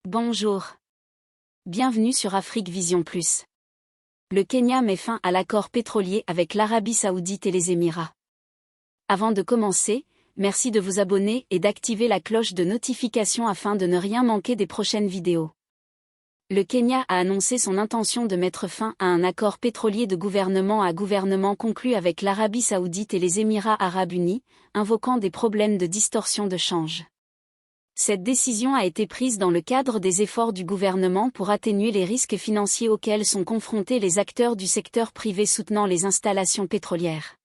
Bonjour. Bienvenue sur Afrique Vision Plus. Le Kenya met fin à l'accord pétrolier avec l'Arabie Saoudite et les Émirats. Avant de commencer, merci de vous abonner et d'activer la cloche de notification afin de ne rien manquer des prochaines vidéos. Le Kenya a annoncé son intention de mettre fin à un accord pétrolier de gouvernement à gouvernement conclu avec l'Arabie Saoudite et les Émirats arabes unis, invoquant des problèmes de distorsion de change. Cette décision a été prise dans le cadre des efforts du gouvernement pour atténuer les risques financiers auxquels sont confrontés les acteurs du secteur privé soutenant les installations pétrolières.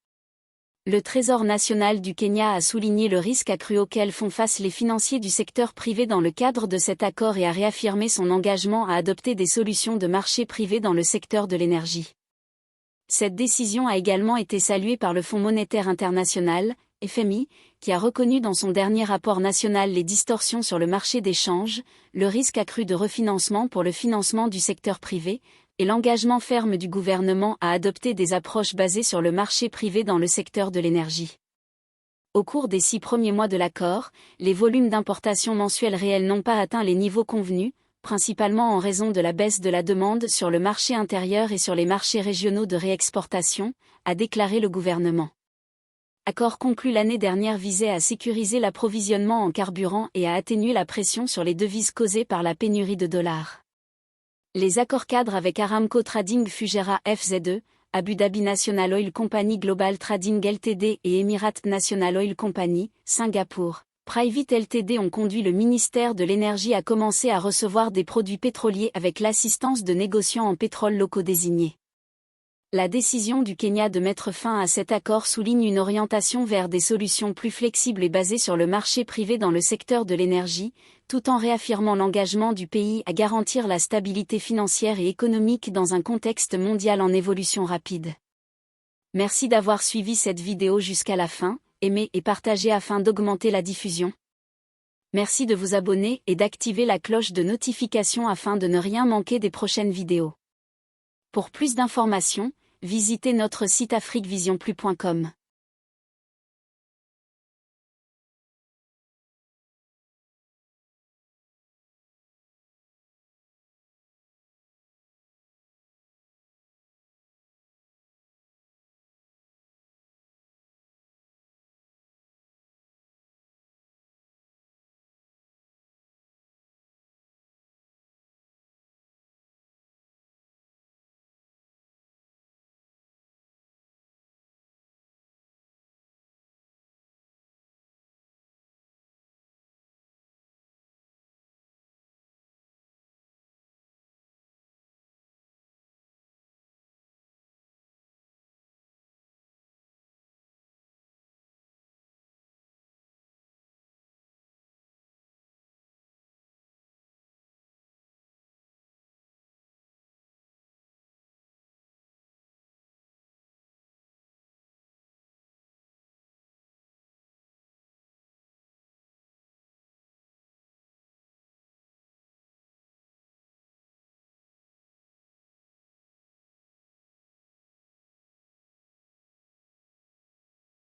Le Trésor national du Kenya a souligné le risque accru auquel font face les financiers du secteur privé dans le cadre de cet accord et a réaffirmé son engagement à adopter des solutions de marché privé dans le secteur de l'énergie. Cette décision a également été saluée par le Fonds monétaire international, FMI, qui a reconnu dans son dernier rapport national les distorsions sur le marché des changes, le risque accru de refinancement pour le financement du secteur privé, et l'engagement ferme du gouvernement à adopter des approches basées sur le marché privé dans le secteur de l'énergie. Au cours des 6 premiers mois de l'accord, les volumes d'importation mensuels réels n'ont pas atteint les niveaux convenus, principalement en raison de la baisse de la demande sur le marché intérieur et sur les marchés régionaux de réexportation, a déclaré le gouvernement. L'accord conclu l'année dernière visait à sécuriser l'approvisionnement en carburant et à atténuer la pression sur les devises causées par la pénurie de dollars. Les accords cadres avec Aramco Trading Fujairah FZE, Abu Dhabi National Oil Company Global Trading Ltd et Emirates National Oil Company, Singapour, Private Ltd ont conduit le ministère de l'Énergie à commencer à recevoir des produits pétroliers avec l'assistance de négociants en pétrole locaux désignés. La décision du Kenya de mettre fin à cet accord souligne une orientation vers des solutions plus flexibles et basées sur le marché privé dans le secteur de l'énergie, tout en réaffirmant l'engagement du pays à garantir la stabilité financière et économique dans un contexte mondial en évolution rapide. Merci d'avoir suivi cette vidéo jusqu'à la fin, aimez et partagez afin d'augmenter la diffusion. Merci de vous abonner et d'activer la cloche de notification afin de ne rien manquer des prochaines vidéos. Pour plus d'informations, visitez notre site afriquevisionplus.com.